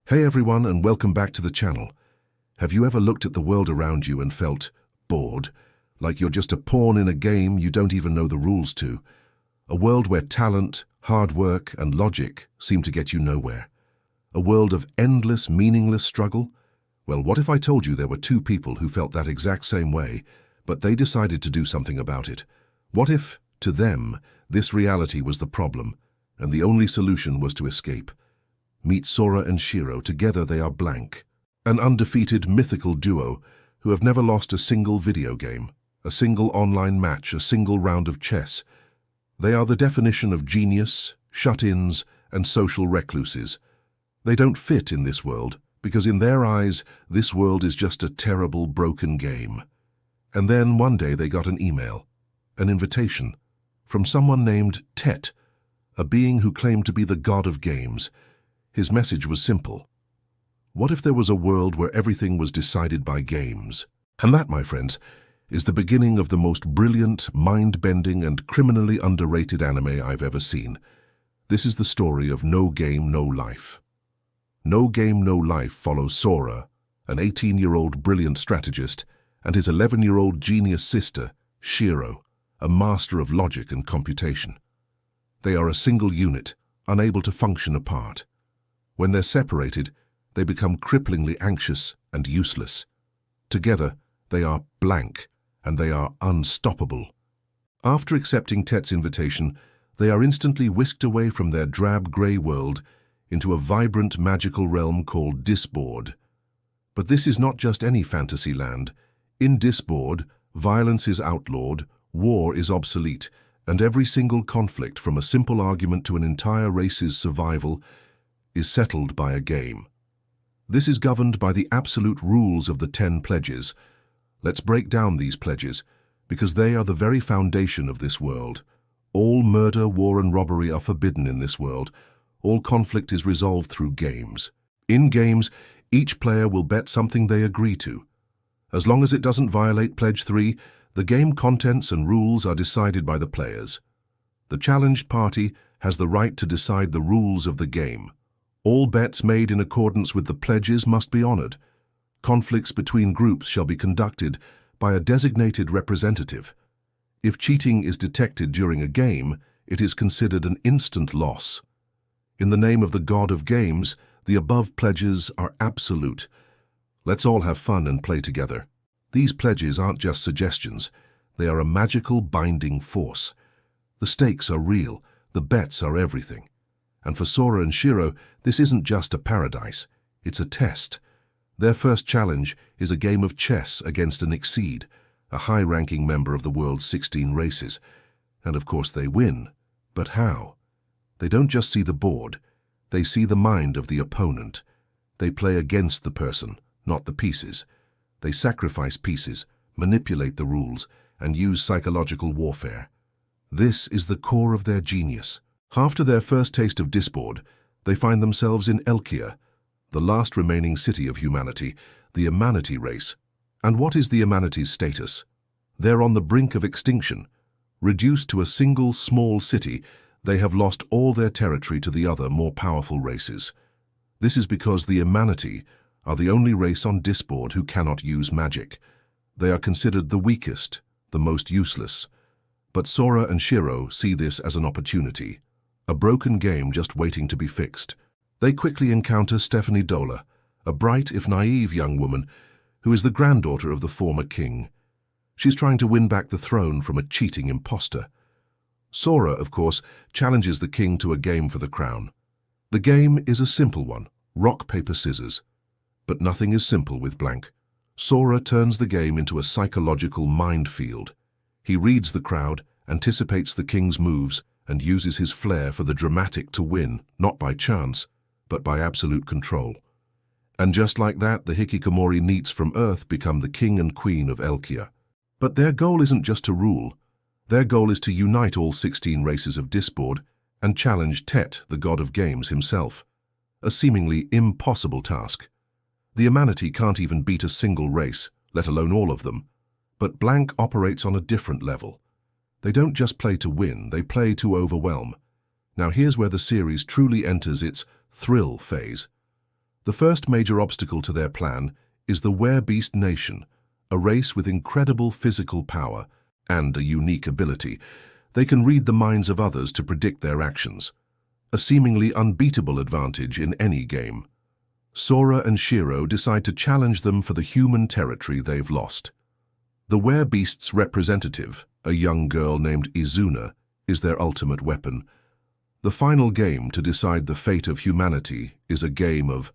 Hey everyone, and welcome back to the channel. Have you ever looked at the world around you and felt bored? Like you're just a pawn in a game you don't even know the rules to? A world where talent, hard work, and logic seem to get you nowhere. A world of endless, meaningless struggle? Well, what if I told you there were two people who felt that exact same way, but they decided to do something about it? What if, to them, this reality was the problem, and the only solution was to escape? Meet Sora and Shiro. Together they are blank, an undefeated mythical duo who have never lost a single video game, a single online match, a single round of chess. They are the definition of genius, shut-ins, and social recluses. They don't fit in this world, because in their eyes, this world is just a terrible, broken game. And then one day they got an email, an invitation, from someone named Tet, a being who claimed to be the god of games. His message was simple. What if there was a world where everything was decided by games? And that, my friends, is the beginning of the most brilliant, mind-bending, and criminally underrated anime I've ever seen. This is the story of No Game, No Life. No Game, No Life follows Sora, an 18-year-old brilliant strategist, and his 11-year-old genius sister, Shiro, a master of logic and computation. They are a single unit, unable to function apart. When they're separated, they become cripplingly anxious and useless. Together, they are blank, and they are unstoppable. After accepting Tet's invitation, they are instantly whisked away from their drab grey world into a vibrant magical realm called Disboard. But this is not just any fantasy land. In Disboard, violence is outlawed, war is obsolete, and every single conflict, from a simple argument to an entire race's survival, is settled by a game. This is governed by the absolute rules of the 10 pledges. Let's break down these pledges, because they are the very foundation of this world. All murder, war, and robbery are forbidden in this world. All conflict is resolved through games. In games, each player will bet something they agree to. As long as it doesn't violate Pledge 3, the game contents and rules are decided by the players. The challenged party has the right to decide the rules of the game. All bets made in accordance with the pledges must be honored. Conflicts between groups shall be conducted by a designated representative. If cheating is detected during a game, it is considered an instant loss. In the name of the god of games, the above pledges are absolute. Let's all have fun and play together. These pledges aren't just suggestions. They are a magical binding force. The stakes are real. The bets are everything. And for Sora and Shiro, this isn't just a paradise, it's a test. Their first challenge is a game of chess against an Exceed, a high-ranking member of the world's 16 races. And of course they win. But how? They don't just see the board, they see the mind of the opponent. They play against the person, not the pieces. They sacrifice pieces, manipulate the rules, and use psychological warfare. This is the core of their genius. After their first taste of Disboard, they find themselves in Elkia, the last remaining city of humanity, the Humanity race. And what is the Humanity's status? They're on the brink of extinction. Reduced to a single small city, they have lost all their territory to the other, more powerful races. This is because the Humanity are the only race on Disboard who cannot use magic. They are considered the weakest, the most useless. But Sora and Shiro see this as an opportunity. A broken game just waiting to be fixed. They quickly encounter Stephanie Dola, a bright if naive young woman who is the granddaughter of the former king. She's trying to win back the throne from a cheating imposter. Sora, of course, challenges the king to a game for the crown. The game is a simple one, rock, paper, scissors. But nothing is simple with blank. Sora turns the game into a psychological minefield. He reads the crowd, anticipates the king's moves, and uses his flair for the dramatic to win, not by chance, but by absolute control. And just like that, the Hikikomori Neats from Earth become the king and queen of Elkia. But their goal isn't just to rule. Their goal is to unite all 16 races of Disboard and challenge Tet, the god of games himself. A seemingly impossible task. The Humanity can't even beat a single race, let alone all of them. But blank operates on a different level. They don't just play to win, they play to overwhelm. Now here's where the series truly enters its thrill phase. The first major obstacle to their plan is the Werebeast Nation, a race with incredible physical power and a unique ability. They can read the minds of others to predict their actions, a seemingly unbeatable advantage in any game. Sora and Shiro decide to challenge them for the human territory they've lost. The Werebeast's representative, a young girl named Izuna, is their ultimate weapon. The final game to decide the fate of humanity is a game of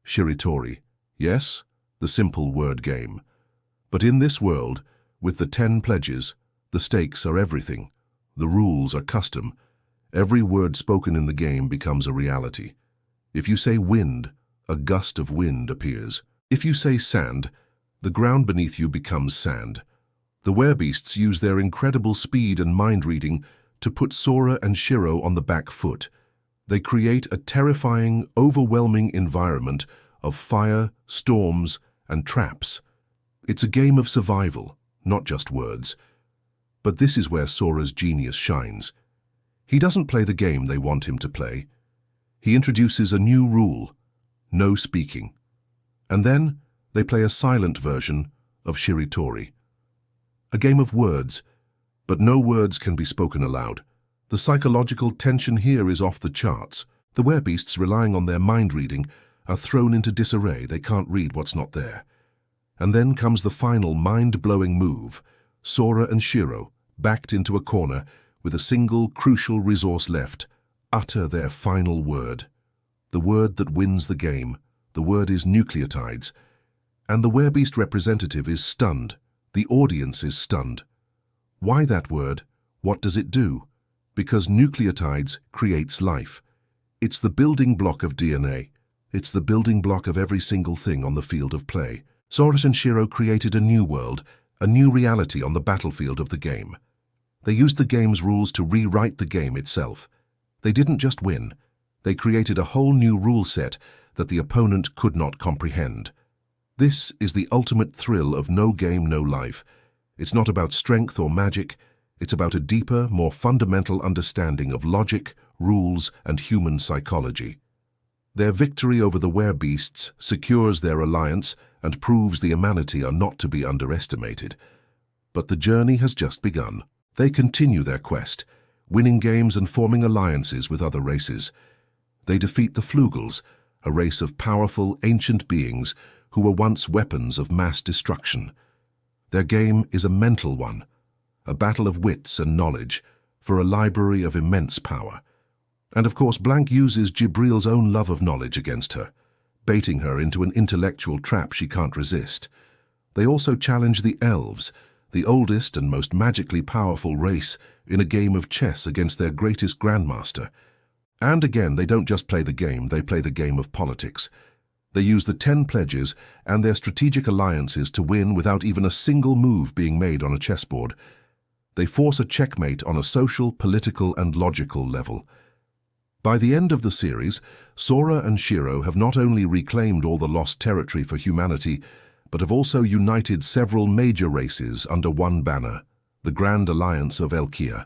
Shiritori. Yes, the simple word game. But in this world, with the 10 pledges, the stakes are everything. The rules are custom. Every word spoken in the game becomes a reality. If you say wind, a gust of wind appears. If you say sand, the ground beneath you becomes sand. The Werebeasts use their incredible speed and mind reading to put Sora and Shiro on the back foot. They create a terrifying, overwhelming environment of fire, storms, and traps. It's a game of survival, not just words. But this is where Sora's genius shines. He doesn't play the game they want him to play. He introduces a new rule: no speaking. And then they play a silent version of Shiritori. A game of words, but no words can be spoken aloud. The psychological tension here is off the charts. The Werebeasts, relying on their mind reading, are thrown into disarray. They can't read what's not there. And then comes the final mind-blowing move. Sora and Shiro, backed into a corner, with a single crucial resource left, utter their final word. The word that wins the game. The word is nucleotides. And the Werebeast representative is stunned. The audience is stunned. Why that word? What does it do? Because nucleotides creates life. It's the building block of DNA. It's the building block of every single thing on the field of play. Sora and Shiro created a new world, a new reality on the battlefield of the game. They used the game's rules to rewrite the game itself. They didn't just win. They created a whole new rule set that the opponent could not comprehend. This is the ultimate thrill of no game, no life. It's not about strength or magic. It's about a deeper, more fundamental understanding of logic, rules, and human psychology. Their victory over the Werebeasts secures their alliance and proves the humanity are not to be underestimated. But the journey has just begun. They continue their quest, winning games and forming alliances with other races. They defeat the Flugels, a race of powerful, ancient beings who were once weapons of mass destruction. Their game is a mental one, a battle of wits and knowledge for a library of immense power. And of course, Blank uses Jibril's own love of knowledge against her, baiting her into an intellectual trap she can't resist. They also challenge the Elves, the oldest and most magically powerful race, in a game of chess against their greatest grandmaster. And again, they don't just play the game, they play the game of politics. They use the 10 pledges and their strategic alliances to win without even a single move being made on a chessboard. They force a checkmate on a social, political, and logical level. By the end of the series, Sora and Shiro have not only reclaimed all the lost territory for humanity, but have also united several major races under one banner, the Grand Alliance of Elkia.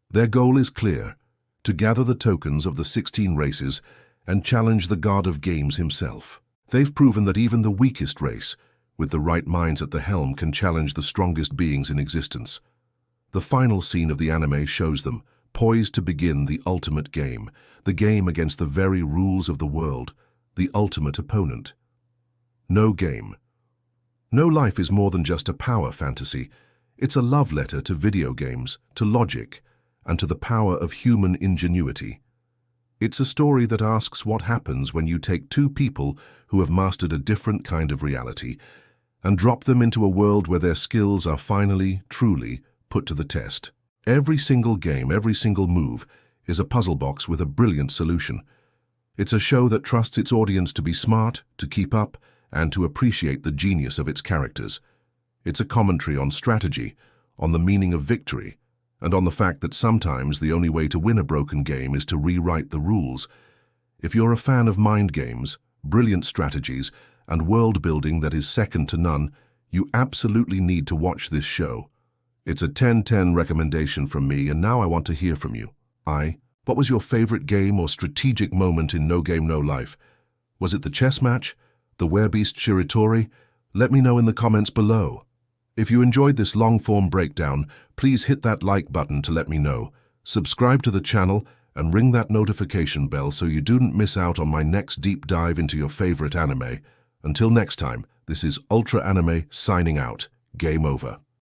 Their goal is clear: to gather the tokens of the 16 races and challenge the God of Games himself. They've proven that even the weakest race, with the right minds at the helm, can challenge the strongest beings in existence. The final scene of the anime shows them, poised to begin the ultimate game, the game against the very rules of the world, the ultimate opponent. No game. No life is more than just a power fantasy. It's a love letter to video games, to logic, and to the power of human ingenuity. It's a story that asks what happens when you take two people who have mastered a different kind of reality and drop them into a world where their skills are finally, truly, put to the test. Every single game, every single move, is a puzzle box with a brilliant solution. It's a show that trusts its audience to be smart, to keep up, and to appreciate the genius of its characters. It's a commentary on strategy, on the meaning of victory, and on the fact that sometimes the only way to win a broken game is to rewrite the rules. If you're a fan of mind games, brilliant strategies, and world building that is second to none, you absolutely need to watch this show. It's a 10/10 recommendation from me, and now I want to hear from you. What was your favorite game or strategic moment in No Game, No Life? Was it the chess match? The werebeast Shiritori? Let me know in the comments below. If you enjoyed this long-form breakdown, please hit that like button to let me know. Subscribe to the channel and ring that notification bell so you don't miss out on my next deep dive into your favorite anime. Until next time, this is Ultra Anime signing out. Game over.